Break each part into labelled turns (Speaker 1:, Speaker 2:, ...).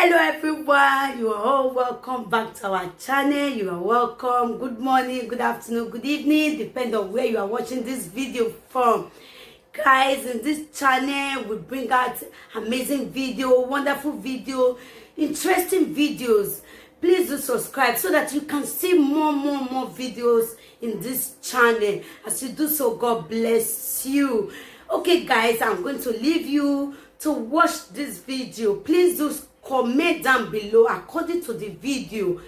Speaker 1: Hello everyone, you are all welcome back to our channel. You are welcome. Good morning, good afternoon, good evening, depending on where you are watching this video from. Guys, in this channel we bring out amazing video, wonderful video, interesting videos. Please do subscribe so that you can see more videos in this channel. As you do so, God bless you. Okay guys, I'm going to leave you to watch this video. Please do comment down below according to the video.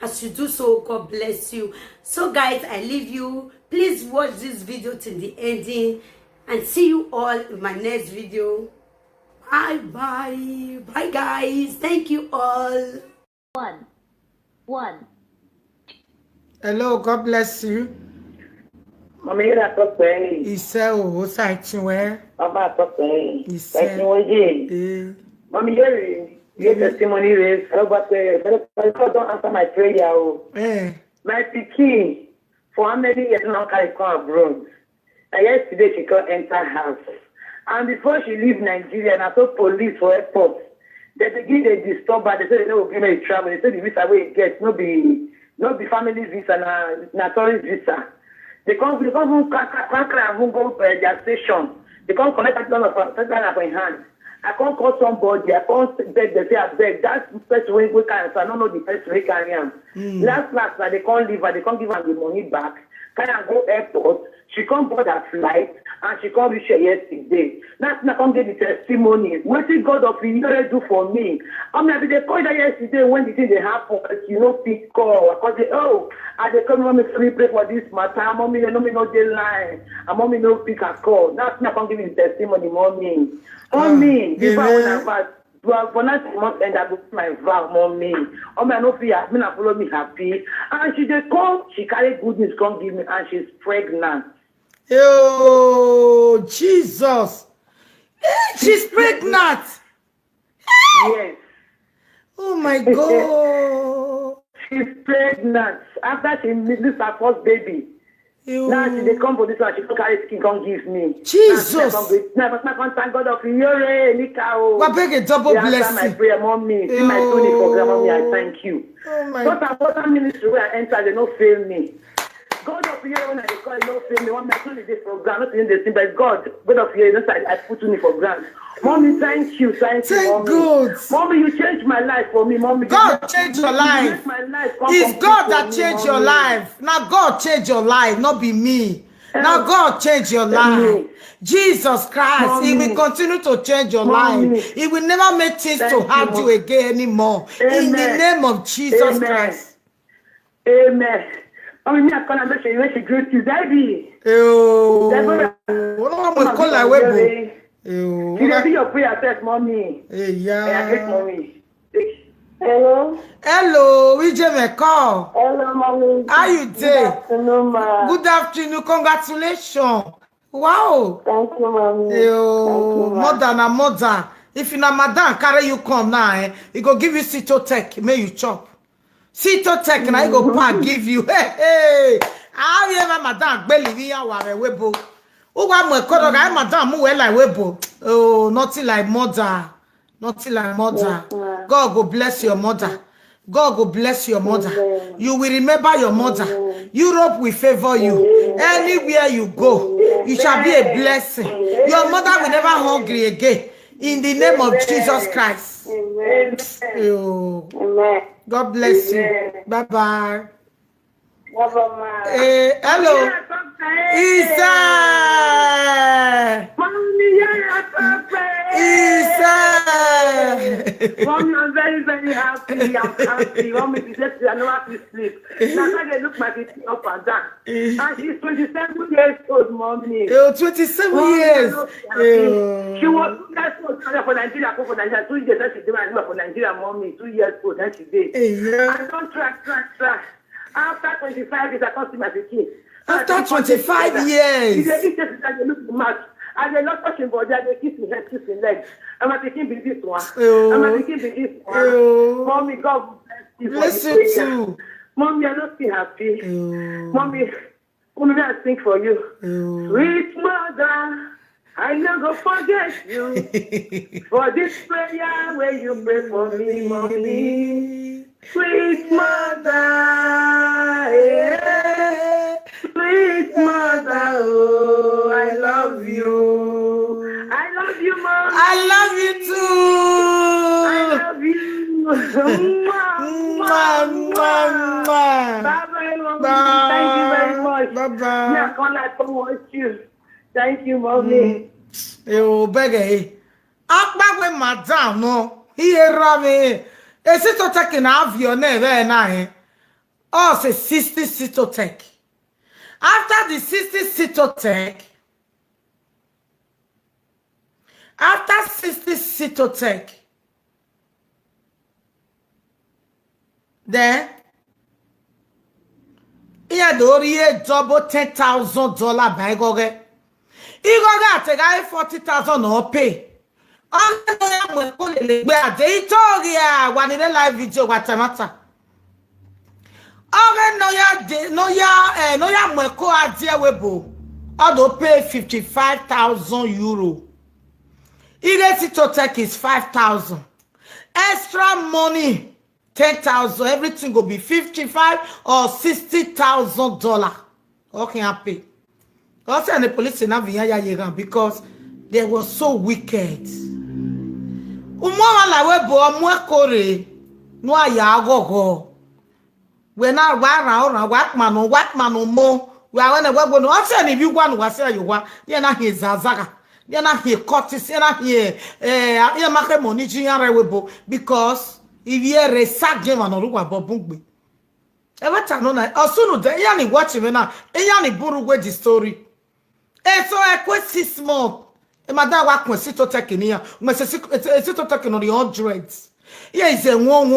Speaker 1: As you do so, God bless you. So guys, I leave you. Please watch this video till the ending and see you all in my next video. Bye guys. Thank you all.
Speaker 2: One.
Speaker 3: Hello, God bless you.
Speaker 4: Mommy, you're not talking.
Speaker 3: Iṣẹ́ o, Sait where?
Speaker 4: I'm not talking.
Speaker 3: Iṣẹ́.
Speaker 4: Mommy, your testimony is about God don't answer my prayer. My pikin, for how many years now can I come abroad? And yesterday she can't enter house. And before she leave Nigeria, and I saw police for airport. They begin to disturb her. They say they don't give me travel. They say the visa way it gets, no be family visa, na tourist visa. They come crack and go their station. They come collect that of my hand. I can't call somebody. I can't beg. They say I beg. That's the first way we can. So I don't know the first way I am. Last, they can't leave her. They can't give her the money back. Can I go airport? She can't board her flight and she can't reach here yesterday. That's not going to get the testimony. What did God of Iyore do for me? I mean, they called her yesterday when the thing they happen. You know, pick call. Because they come mommy free pray for this matter. Mommy, you know me no dey line. And mommy no pick a call. That's not going to give me the testimony, mommy. Mommy, if I want to for last month and I booked my vow, mommy. Oh my no fear, me not follow me happy. And she just come, she carry good news, come give me, and she's pregnant.
Speaker 3: Oh Jesus. She's pregnant.
Speaker 4: Yes.
Speaker 3: Oh my God.
Speaker 4: She's pregnant. After she loses her first baby. Now they come for this one, she can't carry skin, can't give me.
Speaker 3: Jesus.
Speaker 4: Now, but I can't thank God of Iyore, Nika.
Speaker 3: What beg a double blessing.
Speaker 4: My prayer, mommy. See my Tony program, mommy, I thank you.
Speaker 3: Oh my
Speaker 4: God. What ministry where I enter, they don't fail me. God of Iyore, when I call it, don't fail me. One my Tony this program, not in the same, but God of Iyore, I put Tony for grant. Mommy, thank you, mommy.
Speaker 3: God.
Speaker 4: Mommy, you changed my life for me, mommy.
Speaker 3: God changed your life. It's God that changed your life. Now God changed your life, not be me. Now God changed your life. Jesus Christ, mommy. He will continue to change your life. He will never make things to hurt you again anymore. Amen. In the name of Jesus Christ.
Speaker 4: Amen. Mommy, me I call her she when she greet you, daddy. You see your prayer test, mommy. Mommy.
Speaker 3: Hello, we just call.
Speaker 2: Hello, mommy.
Speaker 3: How you doing?
Speaker 2: Good afternoon, ma.
Speaker 3: Good afternoon. Congratulations. Wow.
Speaker 2: Thank you, mommy.
Speaker 3: Thank you, mother. If you na madam carry you come now, he go give you Citotech, may you chop. Citotech, and I go pack give you. Hey. How you ever madam gbeli ya ware webo. Oh, nothing like mother. Nothing like mother.
Speaker 2: Yes,
Speaker 3: God will bless your mother. God will bless your mother.
Speaker 2: Amen.
Speaker 3: You will remember your mother.
Speaker 2: Amen.
Speaker 3: Europe will favor you.
Speaker 2: Amen.
Speaker 3: Anywhere you go, you shall be a blessing. Your mother will never hungry again. In the name of Jesus Christ.
Speaker 2: Amen. Amen.
Speaker 3: God bless you. Bye-bye.
Speaker 2: Hello.
Speaker 3: Isa.
Speaker 4: Mommy, I'm very happy. I'm happy. Mommy, she said I don't have to sleep. That's why they look my kids up and down. And she's 27 years old, mommy.
Speaker 3: 27 years.
Speaker 4: She was 2 years old for Nigeria. 2 years she did for Nigeria, mommy. 2 years old, and she did. I don't try. After 25 years, I can't see my kid.
Speaker 3: After 25 years.
Speaker 4: They look much. And they're not touching body, they kiss me head, kiss me legs. I'm not taking this one. I'm not taking this one. Mommy, God bless you.
Speaker 3: Bless you too.
Speaker 4: Mommy, I'm not still happy. Mommy, I sing for you. Sweet mother, I never forget you for this prayer where you pray for me, mommy. Sweet mother, yeah. Sweet mother, oh, I love you. I love you, mom.
Speaker 3: I love you too.
Speaker 4: I love you. Bye-bye, mommy. Thank you very much.
Speaker 3: Bye-bye.
Speaker 4: Yeah, come like to watch you. Thank you, mommy.
Speaker 3: You beg Akbagwe madam no. Here rame. A sitotech in avion very nice. Oh, say 60 sitotech. After the 60 sitotech, then here the oriye double $10,000 by goge. Igoga take $40,000 no pay. Oh, one in the live video watamata. No ya mweko adia webo. Odo pay 55,000 euro. Sitotech is 5,000. Extra money 10,000. Everything will be 55 or $60,000. Okay, I pay. Also, and the police in Avia because they were so wicked. Umwa la webo mwekore no ya gogo. We na wakman mo. We are when a webo no. Also, if you want to say you want, you na he zazaga. You na he cotis. You na he you make money junior webo because if you are a sagem and oruwa bobungbe. Ever time no na. Also no de yani watch me na. Yani buru we the story. So I quit 6 months. Madam work when sitotech in here. When sitotech on the hundreds. Yeah, it's a one.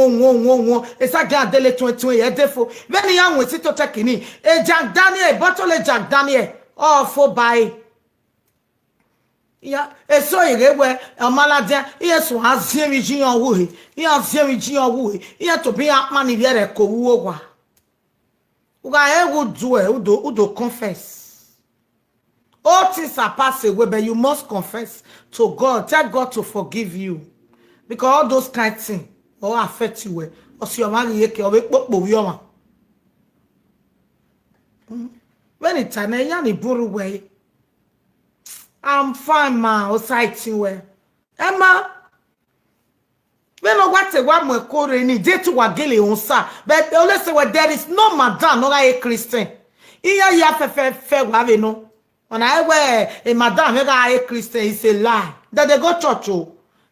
Speaker 3: It's a guy daily 20 years. Therefore, when the young with sitotech in here, a Jack Daniel, bottle of Jack Daniel, all for buy. Yeah, so you get where a maladia, yes, who has 0 G on wood. He has 0 G on wood. He had to be up money here. Who I would do it, who do confess. All things are passed away, but you must confess to God. Tell God to forgive you. Because all those kind of things will affect you. Or see your man, when it's an ayani buru way, I'm fine, ma. Or sighting where Emma. When I want to one more quarter in day to wagili on sa, but always say there is no madam, no a Christian. Iya ya fe no. When I wear a madam, a Christian is a lie. That they go church,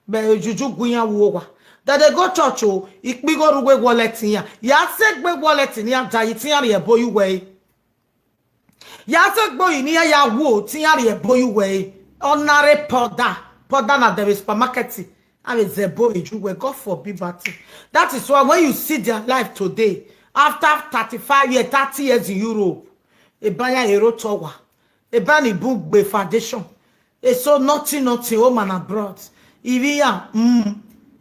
Speaker 3: but juju guya woga. That they go church, ik be go to wallet in ya. Ya said we wallet in ya, Tiari a boy way. Ya said boy in ya wo, Tiari a boy way. Honorary powder na there is supermarket. I mean, the boy, you will God forbid. That is why when you see their life today, after 35 years, 30 years in Europe, a banya hero tower. A bani book be foundation. A so nothing home and abroad. If you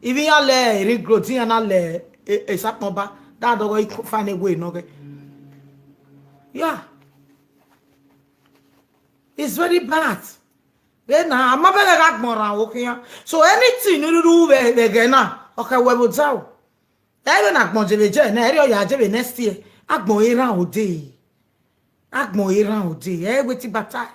Speaker 3: le regrowth and le a sap number, that the way you find a way, no. Yeah. It's very bad. Then I'm a better more okay. So anything you do again now, okay, we will tell. Even at Monjave, area Jave next year, Agmo around day. Agmo around day, with the battle.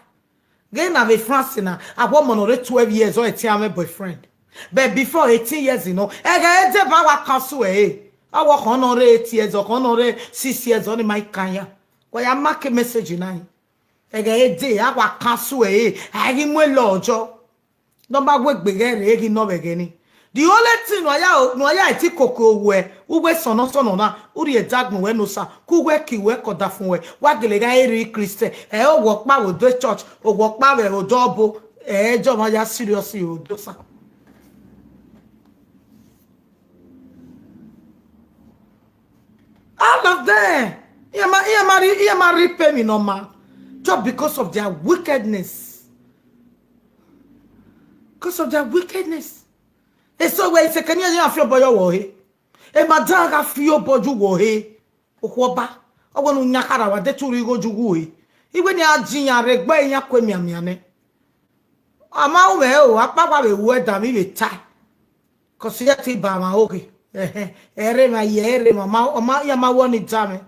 Speaker 3: Again, I've a France now. I want 12 years or a time boyfriend. But before 18 years, you know, I get a council. I walk on 8 years or on 6 years on my kanya. Why I mark a message in I. I get a day, I walk council. I give me lojo. No matter what begin, no beginning. The only thing no ya iti koko we son na uri ejag no we no sa ku we ki we koda fun we wa gele ga eri Christian o work pa we do church o work pa we o jobo jo ma ya seriously o do sa all of them ma repay me no ma just because of their wickedness. Because of their wickedness. E so we se kanya ya fio boyo wo he e madanga fio boju wo he okwoba ogwonu nyakara wa deturu igo jugu he igwe ni ajin ya regba ya kwemiamiane Ama ume o apapa be weda mi be tie. Cause yeti ba ma okay. Ere ma yere ma ya ma woni jame.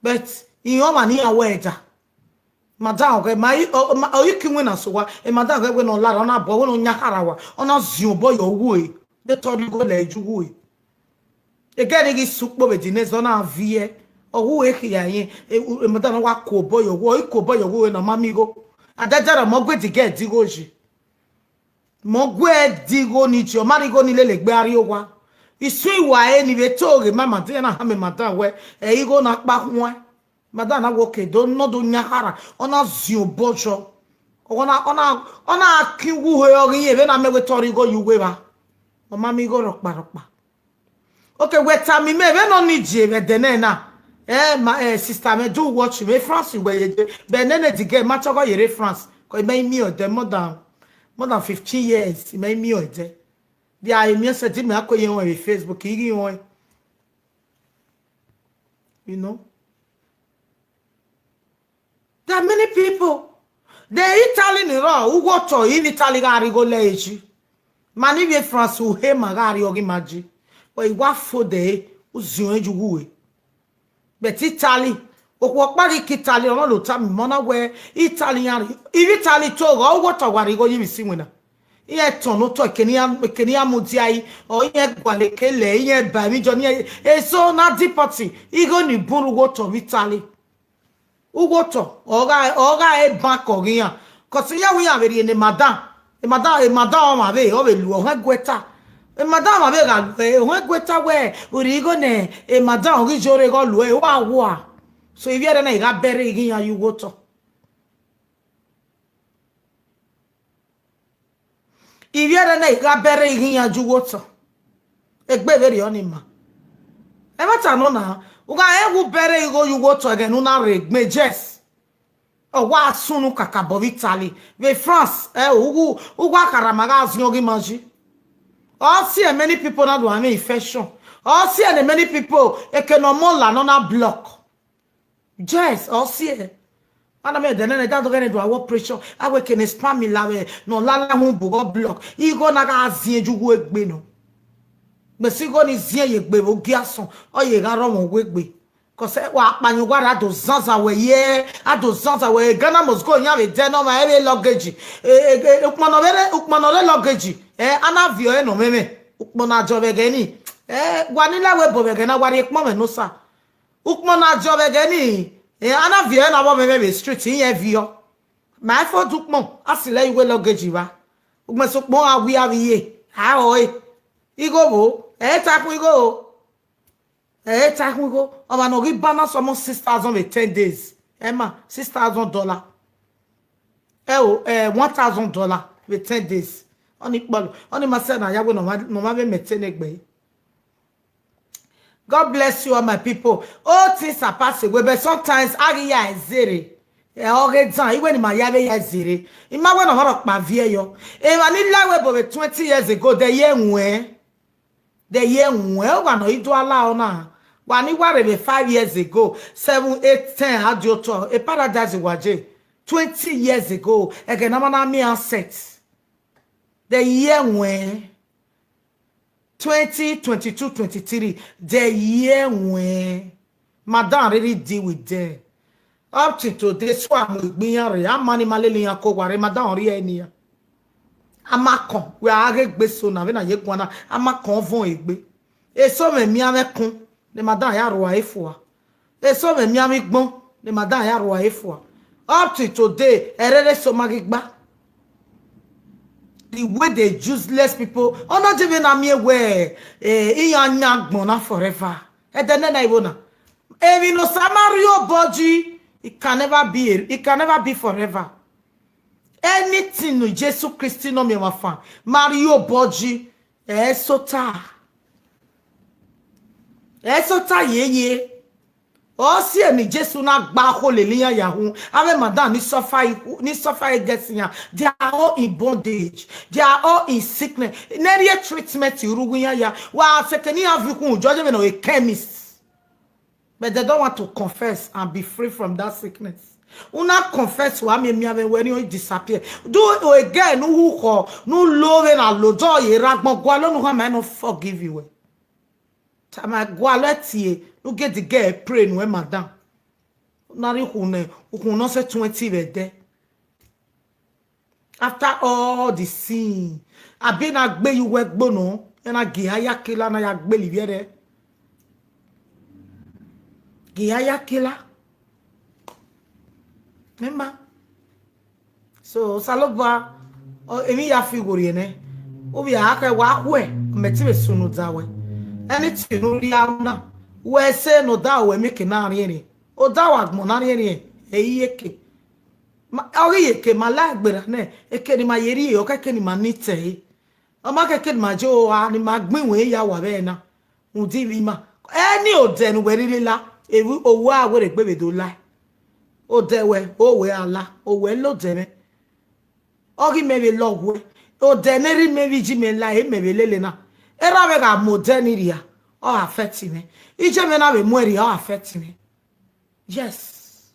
Speaker 3: But iyo mani ya weda. Madam okay my o yiki wina so wa e madam okay we no lara na bo we no nyakara wa ona zion boy owo e de to go le juwo e. E get igi sukpo be dinezo na vie. Owo e ki yayin e madam wa ko boy owo iko boy owo na mami go. Adajara mo gwe ti get digo ji. Mo gwe digo ni ti o mari go ni lele gbe ari owa. Isu iwa e ni be to re mama de na ha me madam we e igo na pa hun. Madam na woke do no do nyahara ona zio bojo ona kiwu he orin ye be na me we tori go yuwe ba mama mi go rokpa okay we tell me be no need je be dene na my sister me do watch me France we ye be nene dige ma chogo yere France ko me mi o de more than 15 years me mi o de dia mi se di me akoye won Facebook iri won you know. There are many people. The Italian who go to in Italy gari go leji. Mani be France who he magari ogi maji. But you want for the uzion juwe. But Italy, o walk back Italy on lo time mona where Italian if Italy to go what a wari go you see winner. Iye tono to Kenya mudiai or iye gwalekele iye bami joni e so na dipoti. Igo ni buru go to Italy. Ugoto oga e bank ogiyan cause ya we averi ne madam ma be o be lu o gweta e madam ma be ga o gweta we ori go ne e madam ori jore go lu e wa so if you na e ga bere igiyan you goto if you na e ga bere igiyan ju goto egbe veri oni ma e mata no na uga egu bere igo you go to again una regme yes o wa sunu kakabo Italy we France ugu akara magazi yogi manji all see many people na do ame infection all see many people economola no na block yes all see ana me de na do gene do awo pressure awe kene spam mi lawe no lala hu bugo block igo na ga azin ejugu egbe no Mesi go ni zien ye gbe bo giason o ye ga ro won wegbe ko se wa apanyu gwara do zanza we ye ado zanza we Ghana must go nya we de no ma e luggage ukmono le luggage ana vio e no meme ukmono ajobe geni gwanila we bo be na wari ikmo me no sa ukmono ajobe geni ana vio na bo meme street yen vio ma fo dukmo asile iwe luggage ba ukmeso pon awi awiye ha oi igo takun igo oba no give balance almost 6,000 with 10 days Emma $6,000 $1,000 with 10 days oni polo oni ma say na yawo no ma be maintain egbe. God bless you all my people. All things are passing away but sometimes ariya ezere oge dan iwe ni ma yabe ya ezere ima we no horo pa vie yo e ma ni lawe bo 20 years ago the year wa no ido ala ona wa ni ware be 5 years ago 7 8 10 adioto a paradise waje 20 years ago again na me asset the year when 2022 23 the year when madam really deal with them up to today so am igbiyan re amani malele yan ko ware madam ri eni ya amakon we aregbe so na be na ye gwana amakon von egbe eso me mi amekun le madam ya ro aifo eso me mi amigbon le madam ya ro aifo up to today erere so magigba the way they useless people not even na me where iyan nyagbon na forever e de na ibona e no samario boji it can never be forever. Anything no Jesus Christ no me wafan. Mario Boji esota ye. O si emi Jesus na gba holeliya yahun. Ave madam ni suffer getting. They are all in bondage. They are all in sickness. Neriye treatment irugunya ya. Wa sekeni avikun judge me no a chemist. But they don't want to confess and be free from that sickness. Una confess wa me when you disappear. Do again who call no love na lojo ye ragbon gwalo no ma no forgive you. Tama gwalo tie no get the girl pray no madam. Na ri hune no se 20 be there. After all the sin, I been a gbe you work bono and I gihaya killer na ya gbe liviere. Gihaya killer. Remember? So saloba emi ya figure ne. Obi aka wa hwe meti be sunu dawe. Anything no ria na. We say no da we make na ri ni. O da wa gmo na ri ni eyeke. Ma oyeke mala gbera ne eke ni ma yeri o ka ke ni ma nite. O ma ke ni ma jo a ni ma gbin we ya wa be na. Udi bi ma. Any o den we ri la ewu owo a we re gbe be do la. O dewe o we ala o we lo deme ogi mebe logwe o deneri mebi ji me la e mebe lele na era be ga moderniria o affect me ije me na be mweri o affect me yes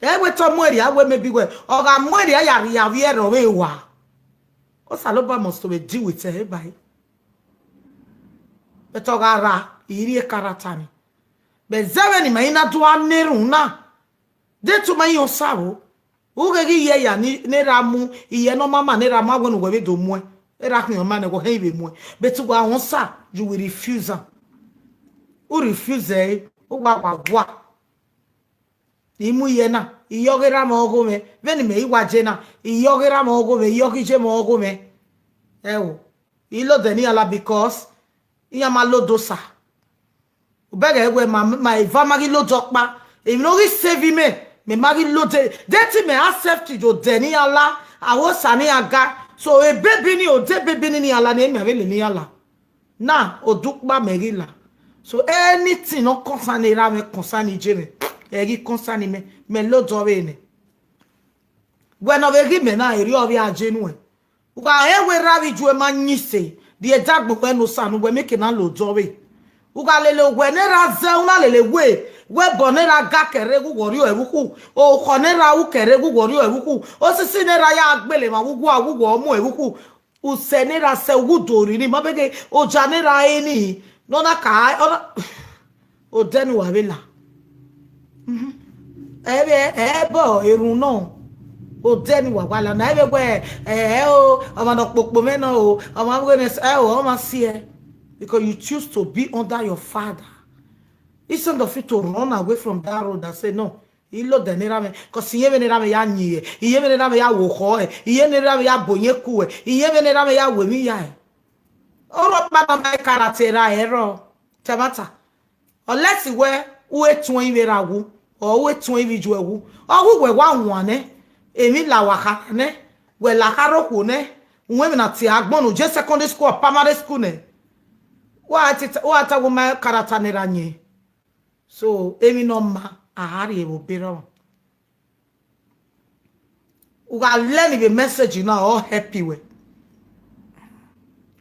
Speaker 3: e we to mweri a we mebi we o ga mweri ya viero we wa o saloba must to be deal with e bai but o ga ra iri e karatani be zewe ni mai na to aneru na de to my yon sawo o ge ye ya ni ramu iye no mama ni ramu agwonu we do mu e ra kun ma ne go he be mu but go awon sa you will refuse am o refuse e o gba gwa imu ye na iyogera ma ogo me veni me iwaje na iyogera ma ogo me iyogije ma ogo me ewo ilo de ni ala because iya ma lo dosa o bega egwe ma iva magi lo dokpa e no ri save me magi lo de deti me accept jo de ni ala awo sani aga so e baby ni o de baby ni ala ni me le ni ala na o dukpa merila so anything no concern era me concern ijere eri concern me lo do we ni bueno we me na eri obi ajenu e uga ewe ravi ju e ma nyise di edagbo pe no sanu we make na lo do we uga lele we ne ra ze una lele we bonera ga kere gu wori o ewuku o konera u kere gu wori o ewuku o sisi ne ra ya agbele ma wugu awugu omu ewuku u senera se wudori ni mabege o janera eni no na ka o denu wa bela ebo erun no o denu wa wala na ebe we o amano popo me no o amagwene o ma see because you choose to be under your father. Instead of you to run away from that road and say, no, ilo denera me, because iye venera me ya nye, iye venera me ya woko, iye venera me ya bonyeku, iye venera me ya wemi ya. Oro pa na karatera ero. Tamata. Unless we twen vera wu, or we twen vi ju ewu, or we wa wane, emi la waka ne, we la haroku ne, we na ti agbonu je secondary school or primary school ne. Wa ata wo ma karata nera nye. So, emi no ma ahari e wo bero. Uga learn the message now all happy with.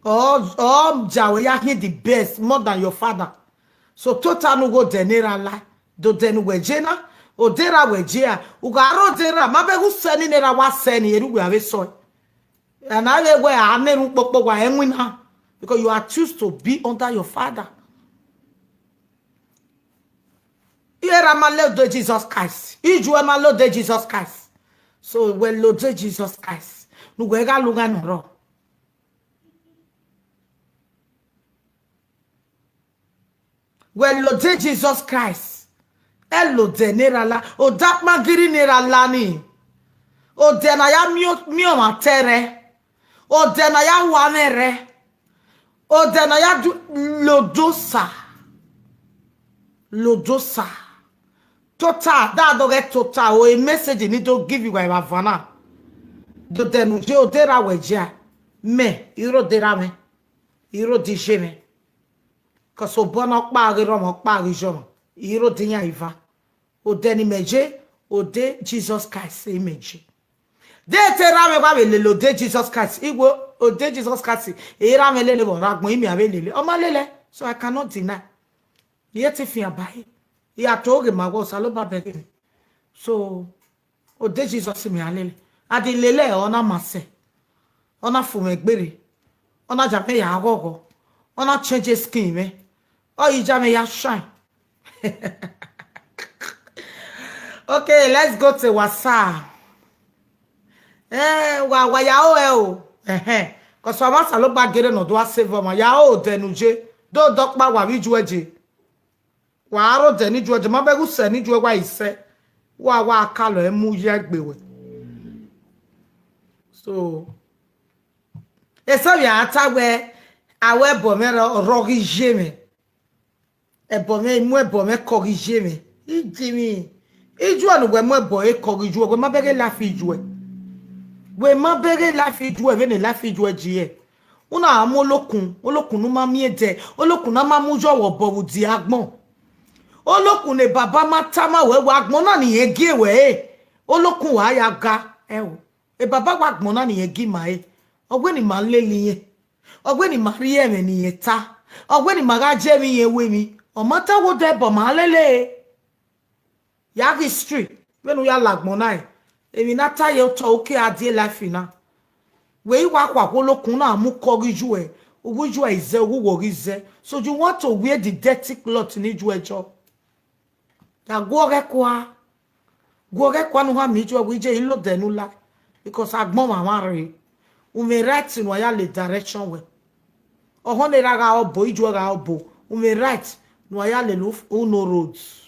Speaker 3: Oh, jawe ya the best more than your father. So total no go denera la do denu wejena o dera wejea uga ro dera mabe gu seni nera wa seni eru we ave so. And I we aneru popo wa enwina because you are choose to be under your father. Here my Lord de Jesus Christ. Iju my Lord de Jesus Christ. So we Lord de Jesus Christ. Nu we ga luga noro. We Lord de Jesus Christ. Elo de nera la. O dak magiri nera la ni. O de na ya mio matere. O de na ya wanere. O de na ya lodosa. Lodosa. Total, that don't get total. Or a message need to give you by Havana. Do denu je o dera weja. Me, iro dera me. Iro dije me. Cause o bona pa ro mo pa rijo. Iro dinya iva. O deni meje, o de Jesus Christ image. De tera me ba le lo de Jesus Christ. Igwo o de Jesus Christ. Ira me lele bo ragbon imi ave lele. O ma lele. So I cannot deny. Yet if you buy. Ya toge mago saloba bege. So o de Jesus mi alele adi lele ona mase ona fumegbere ona jame ya agogo ona change skin me o yi jame ya shine. Okay, let's go to WhatsApp. Wa ya o cause mama sa lo gba gere no do save ma ya o denuje do dokpa wa bi jueje wa ro de ni jueje ma be gu se ni juwe wa ise wa akalo emu ye gbewe. So eso ya atawe awe bo me corriger me e bo me mu e bo me corriger me ijimi iju anu we mu e bo e corriger we ma be la fi juwe we ma bere la fi juwe ve ne la fi juwe jiye una amu olokun nu ma mi ede olokun na ma mu jowo bo di agbon olokun ne baba ma ta ma we wa agbon na ni yen gi we olokun wa ya ga wo e baba wa agbon na ni yen gi ma ogbeni ma nleli yen ogbeni ma ri eme ni yen ta ogbeni ma ga je mi yen we mi o ma ta wo de bo ma lele ya history wenu ya lagbon na èmi na ta ye to oke adie life na we wa kwa olokun na mu koriju e oguju e ize oguwo rize so you want to wear the dirty cloth ni ju ejo ya gore kwa nu ha mi ju we je ilo denu la because agbon mama re u me right no ya le direction we o ho ne raga obo iju ga obo u me right no ya le no roads.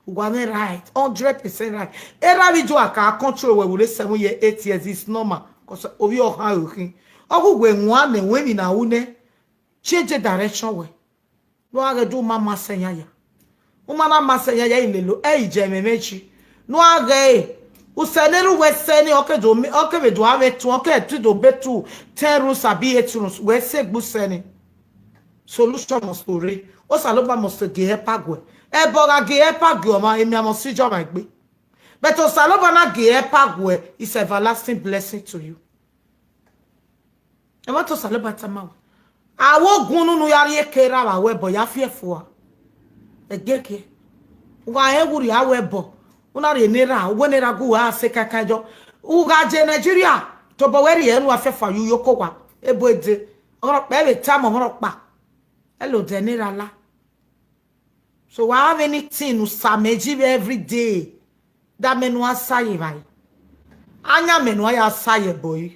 Speaker 3: Ugame right, 100% right. Era video aka control we will 7 years, 8 years is normal. Cause obi o ha okin. Ogu we nwa ne we mi na une change direction we. No aga do mama senya ya. Umana masenya ya ilelo e ije memechi. No aga useneru we seni oke we do ave tu oke tu do betu 10 rules abi 8 rules we se gbu seni. Solution must be o saloba must ge pagwe. Eboga ge pagwe ma emi amosi jo ma gbe. But o saloba na ge pagwe is everlasting blessing to you. E want to saloba tama. Awo gunu nu yari ekera wa webo ya fiefo a. Egeke. Wa ewuri awebo. Una re nera, wenera gu a se kakajo. Uga je Nigeria to bo weri enu afefa yu yoko wa. Ebo ede. Oro pe be tamo oro pa. Hello denera la. So we have anything usameji every day. That menu asaye vai. Anya menu ya asaye boy.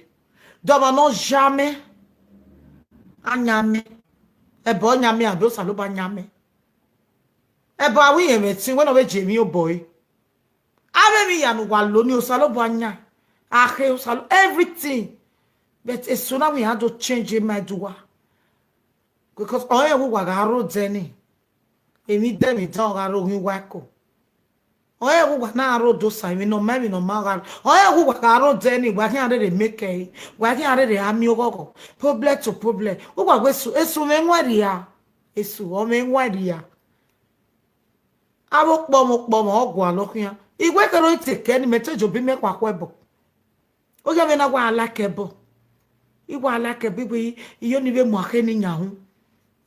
Speaker 3: Doba no jamais. Anyame. Ebo nyame ado saloba nyame. Ebo awi emetin when obe jemi o boy. Ave mi yanu walo ni o saloba anya. Ahe o salo everything. But as soon as we had to change my dua. Because oye wo wagaro deni. Emi demi don garo hin wako. Oye wo na ro do sa mi no me no ma. Oye wo wagaro deni wa kin ade make e. Wa kin ade ami ogogo. Problem to problem. Wo gba esu me nwari ya. Esu o me nwari ya. Abo po mo ogu alokin. Igwe kero iteke ni metejo bi me kwa kwebo. Oge me na wa alakebo. Iwa alakebo bi iyo ni be mu ake ni nyahu.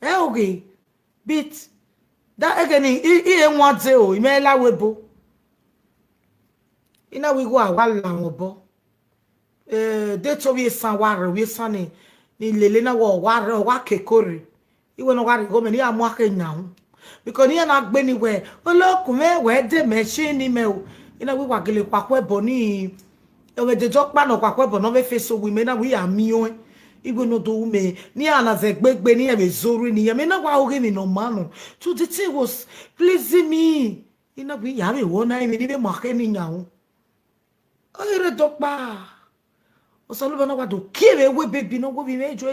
Speaker 3: Okay. Bit that again I want to imela webo. Ina we go awala obo. De to we san ware we san ni lele na wo ware wa kekore. Iwe no ware go me ni amu ake nyahu. Because ni na gbe ni we olokun me we de machine ni me o. Ina we wa gele kwakwebo ni e we de jokpa no kwakwebo no we face we me na we ami o. Igwe no do me ni ana ze gbegbe ni ebe zori ni me na wa oge mi no manu so the thing was pleasing me ina bi ya me wona mi ni be ma ke ni nyawo ere dokpa o so lo na wa do kiwe we baby no go bi me jo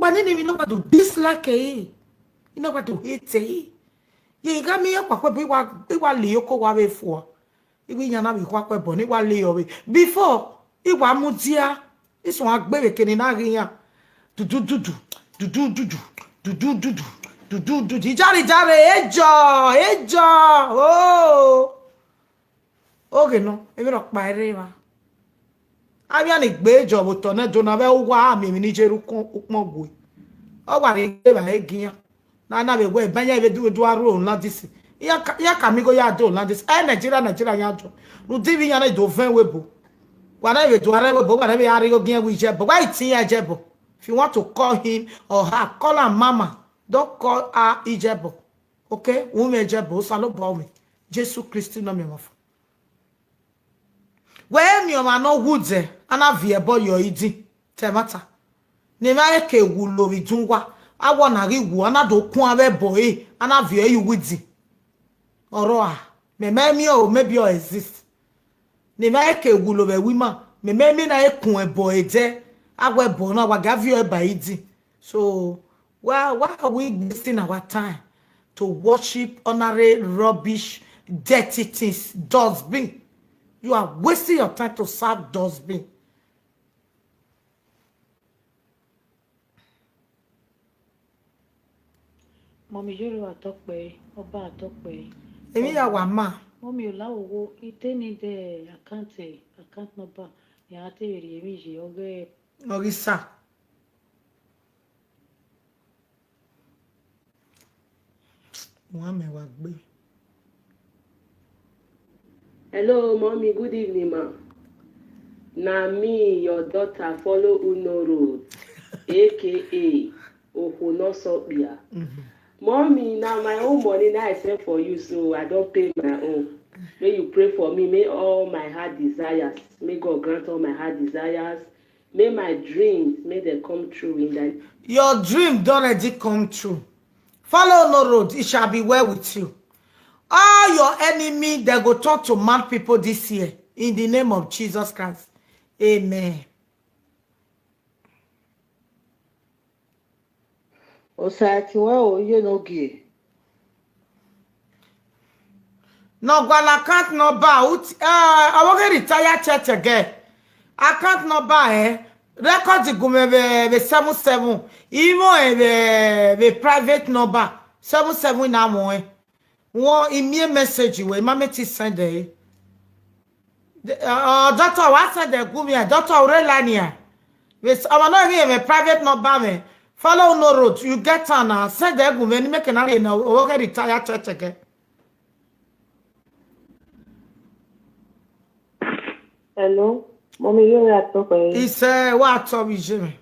Speaker 3: pa ni mi no wa do dislike e ina wa do hate e ye ga mi ya kwa bi wa le yoko wa be fo igwe nya na bi kwa bo ni wa le yo be before Iwa mudia iso agbere keni na riyan dudu jare ejo oh oge no emi ro pa ere wa abi ani gbe ejo bo to na jo na be wa ami mi ni jeru pon gwe o wa re gbe ba egiyan na be we banya be du aro na disi Ya kamigo ya do landis. Nigeria ya do. No divi ya na do ven webo. Wana we do ara webo, wana we ari go gen we jebo. Why tin ya jebo? If you want to call him or her, call her mama. Don't call her Ijebo. Okay? Woman Ijebo, salo me. Jesus Christ no me mafo. Where me ma no woods ana vie boy yo idi. Temata. Ne ma eke wulo bidungwa. Awo na ri wu ana do kun abe boy ana vie you wudi. Oro a. Me o maybe o exist. Ne ma eke wulo be wima. Me na ekun e boy de. Awe bo na wa gavio e ba idi. So why are we wasting our time to worship honorary rubbish, dirty things, dustbin? You are wasting your time to serve dustbin.
Speaker 5: Mommy, you are talk way, oba talk way.
Speaker 3: Emi ya wa ma.
Speaker 5: Mommy, you lawo ite ni de account number. Ya te ri emi je oge.
Speaker 3: Orisa.
Speaker 6: Hello, mommy. Good evening, ma. Na me, your daughter, follow Uno Road, aka Ohunosopia. Mommy, now my own money now I send for you, so I don't pay my own. May you pray for me. May all my heart desires, may God grant all my heart desires. May my dreams, may they come true in that.
Speaker 3: Your dream don't already come true. Follow no road, it shall be well with you. All your enemy, they go talk to mad people this year. In the name of Jesus Christ. Amen.
Speaker 2: Sait, well, you know, gay.
Speaker 3: No, well, I can't no bout. I want to retire church again. I can't no buy. Record the go be 77. Even the private number 77 na mo. One email message we mama ti send eh. Doctor what said the go me doctor Aurelania. With our no here a private number me. Follow no road. You get on send the go me make na we retire church again.
Speaker 2: Hello? Mommy, you are talking.
Speaker 3: He said, what are we doing?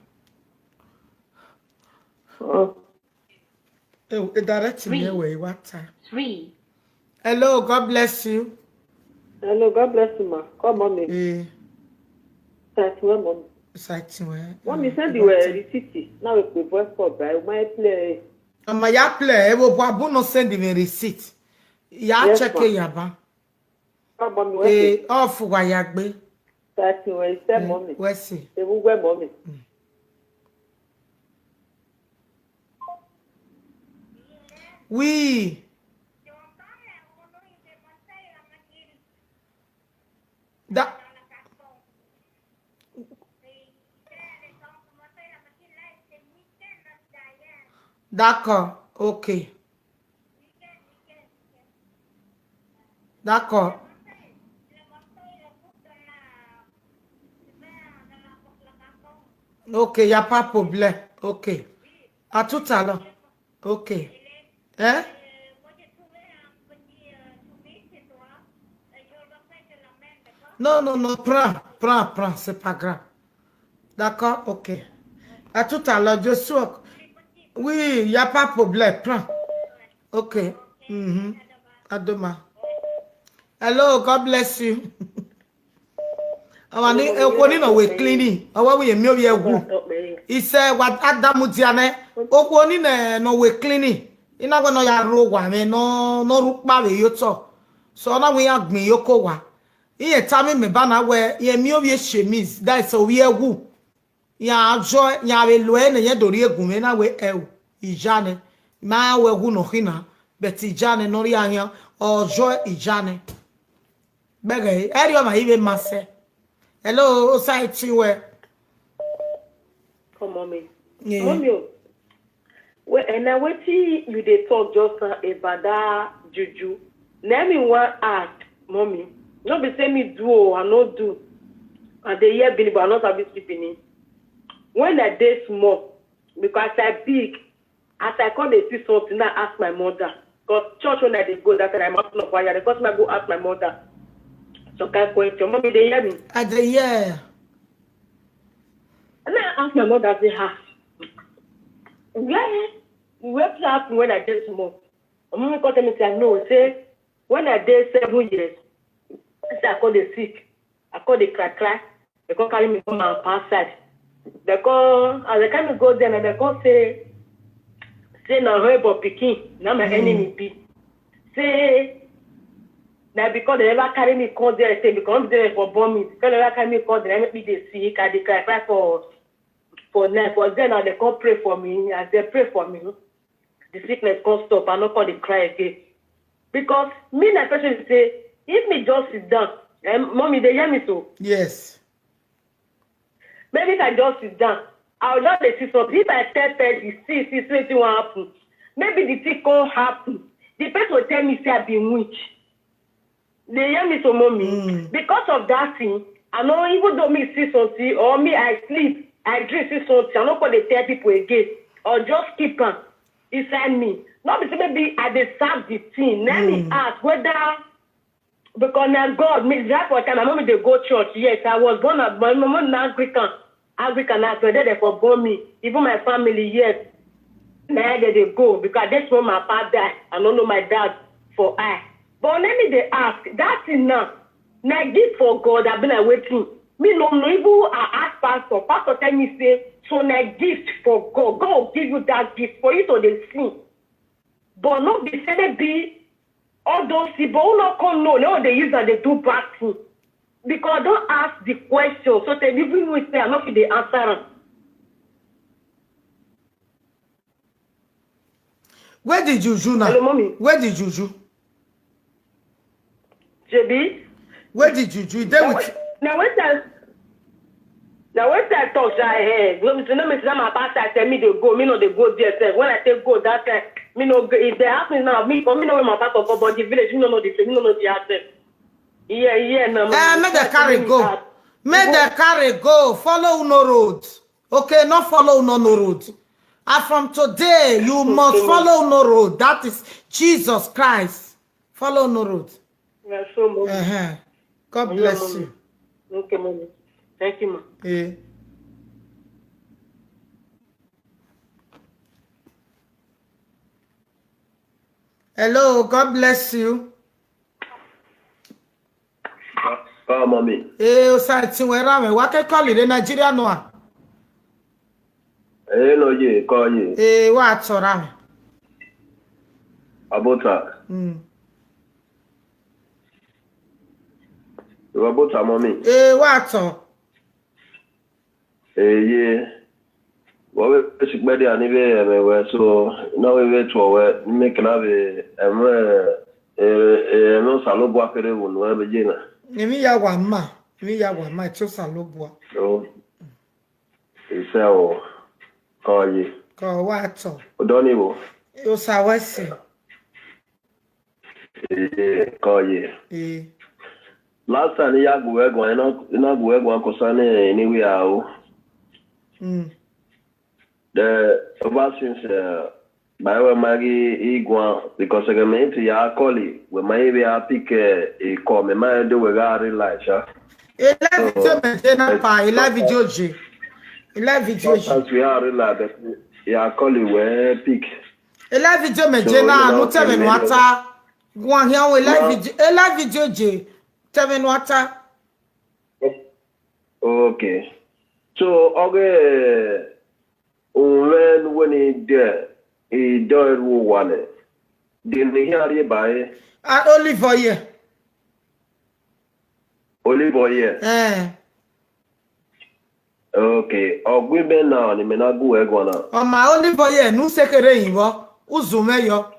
Speaker 2: Oh.
Speaker 3: Direct me away. What time?
Speaker 5: 3.
Speaker 3: Hello, God bless you.
Speaker 2: Hello, God bless you, ma. Come, mommy. Sait, well, mommy.
Speaker 3: Sait, well.
Speaker 2: Mommy, send you a receipt. Now we voice for by my play.
Speaker 3: My ya play. Ewo babu no send me receipt. Ya check ya ba.
Speaker 2: Come, mommy.
Speaker 3: Off wa ya gbe.
Speaker 2: Sait, well, send mommy.
Speaker 3: Where see?
Speaker 2: They will wear mommy.
Speaker 3: Oui. D'accord, ok. D'accord. Ok, il n'y a pas de problème. Ok. À tout à l'heure. Ok. Hein? Non, prends, c'est pas grave. D'accord, ok. À tout à l'heure, je suis... Oui, il n'y a pas de problème, prends. Ok. À demain. Hello, God bless you. Awani ekwoni no we cleaning. Awa we mi obi egu. He said what Adamu diane. Okwoni no we cleaning. Ina go no ya ro wa me no rukpa we yoto. So na we agbin yoko wa. Iye tami me ba na we ye mi obi chemise. That is we egu. Ya ajo ya we lo ene ye dori egu me na we ijane. Ma we egu no hina. Bet ijane no ri anya ojo ijane. Bege eri o ma ibe mase. Hello, Sait, where?
Speaker 2: Come, mommy.
Speaker 3: Yeah.
Speaker 2: Mommy, well, and I wait till you they talk just about that juju. Let me one act, mommy. Not be say me do or not do. And the year been but not have been sleeping. When I day small, because I big, as I come to see something, I ask my mother. Because church when I did go that time, I'm out of fire. The first time I go ask my mother. So can't question. Mommy, they hear me.
Speaker 3: At the year.
Speaker 2: And then I asked my mother, I say, where ask me when I did small. And mommy called me and said, no, say, when I did 7 years, I said, I call the sick. I call the crack. They call carry me from my outside. They call, as they come go there, and they call say na horrible picking, now my enemy be. Say, now because they never carry me come there, say, because they for bomb me, because they never carry me come there, make me the sick, and they cry for night. For then, they come pray for me, as they pray for me, the sickness can't stop, and not call the cry again. Because me, my person say, if me just sit down, mommy, they hear me so.
Speaker 3: Yes.
Speaker 2: Maybe if I just sit down, I'll just see something. If I tell person, see, something will happen. Maybe the thing can't happen. The person will tell me, say, I've been witch. They hear me so, mommy. Because of that thing, I know even though me see something, or me, I sleep, I dream, see something, I'm not going to tell people again. Or just keep on inside me. Not because maybe I deserve the thing. Let me ask whether, because now God, me, that for time, my mom they go church. Yes, I was born at my mom African after that they for born me. Even my family, yes. Now they go because that's when my father died. I don't know my dad for I. But let me they ask, that's enough. Now gift for God, I've been waiting. Me no even I ask pastor. Pastor tell me say, so now gift for God. God will give you that gift for you to the sin. But not be said be all those people who not come know, now they use that they do bad thing. Because don't ask the question, so they even will say, I'm not the answer.
Speaker 3: Where did Juju now?
Speaker 2: Hello, mommy.
Speaker 3: Where did Juju?
Speaker 2: JB?
Speaker 3: Where did Juju?
Speaker 2: Now when I talk, I hear. No, my pastor tell me they go. Me no they go there. When I say go, that time, me no. If they ask me now, me know where my pastor go, but the village, me no know the place. Me no know the answer. Yeah. No.
Speaker 3: Make the carry go. Make the carry go. Follow no road. Okay, not follow no road. And from today, you must follow no road. That is Jesus Christ. Follow no road.
Speaker 2: Yeah, so mommy.
Speaker 3: God bless you.
Speaker 2: Okay, mommy. Thank you, ma.
Speaker 3: Hello, God bless you.
Speaker 7: Mommy.
Speaker 3: O Sait, what can call it in Nigeria? No.
Speaker 7: No, ye, call ye.
Speaker 3: What's around?
Speaker 7: Abota. Abota, mommy.
Speaker 3: What's on?
Speaker 7: Yeah. Well, we should be there anyway, so now we wait for make another no salo boakere won we begin.
Speaker 3: Emi ya wa ma to salobua.
Speaker 7: So iseo call ye.
Speaker 3: Ko what on?
Speaker 7: Odonibo.
Speaker 3: O sawasi.
Speaker 7: Call ye. Last time ya go we go na go we go kosane anywhere the ever since by when Maggie Igwan because I mean to your colleague when my baby I pick a call me my do we got realize sometimes we are realize that your colleague will pick
Speaker 3: video me jena no tell me water go on here we live video je tell me water.
Speaker 7: Okay, so okay. When he did, he died with one. Didn't he hear you by?
Speaker 3: Only for you.
Speaker 7: Only for you. Okay. Women now, they may not go again.
Speaker 3: My only for you, no second rainbow. Uzume yo.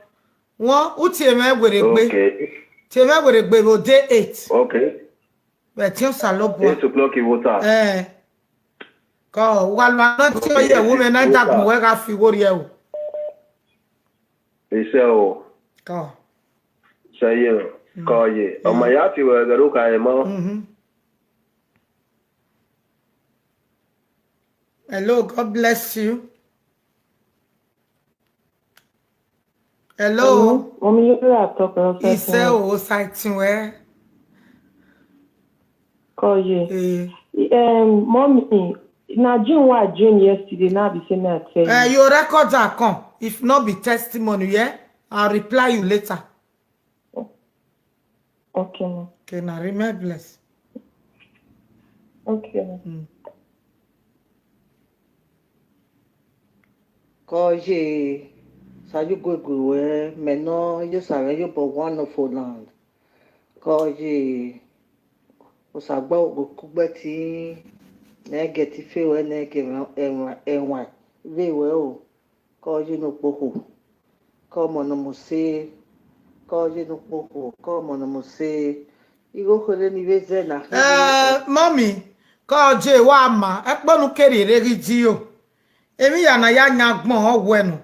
Speaker 3: One, Utieme with a
Speaker 7: okay.
Speaker 3: Tieme with a baby day 8.
Speaker 7: Okay.
Speaker 3: But you salopo.
Speaker 7: 8 o'clock in water.
Speaker 3: Go, while my not tell you, woman, I got work off you.
Speaker 7: They say, oh,
Speaker 3: go.
Speaker 7: Say, you call ye. On my yacht, you were the look I am. Hello,
Speaker 3: God bless you. Hello.
Speaker 2: Mommy, you are talking.
Speaker 3: Ise o Sait we.
Speaker 2: Call you. Mommy, na June yesterday, now be saying that.
Speaker 3: Your records are come. If not be testimony, yeah? I'll reply you later.
Speaker 2: Okay, ma'am.
Speaker 3: Okay, now remain blessed.
Speaker 2: Okay, ma'am.
Speaker 8: Koje sayu gwe meno yo sare yo bo wonderful land. Koje osagba ogbe ti na get fe we na ke enwa vewe o. Koje no poho. Como no muse. Koje no poho. Como no muse. Igo kole ni veze na.
Speaker 3: Mommy, koje wa ma ekponu kerere gi o. Emi ya na ya nyagbon ogwe no.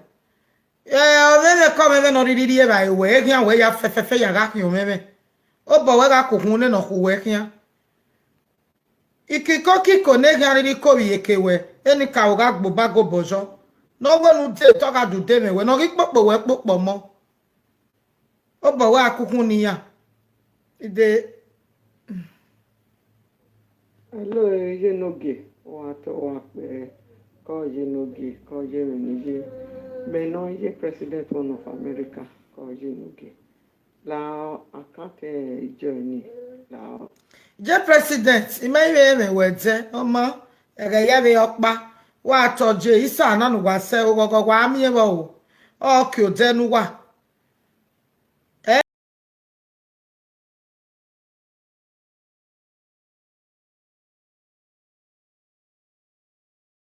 Speaker 3: Omeme come me no riri e ba we kian we ya fefefe ya ga kian omeme. O bo we ga kokun ne no ku we kian. Ikiko kiko ne gan riri ko wi ekewe. Eni ka o ga gbo ba go bojo. No we nu te to ga du de me we no ri popo we popo mo. O bo we akukun ni ya. Ide
Speaker 9: Hello, you know gay. What pe Koje nogi, koje menije. Beno ye president one of America. Koje nogi. La akate journey. La.
Speaker 3: Je president, imeye me weje, omo, ege ya be okpa. Wa toje isa na nu wa se ogogo wa mi e wo. O ki o denu wa.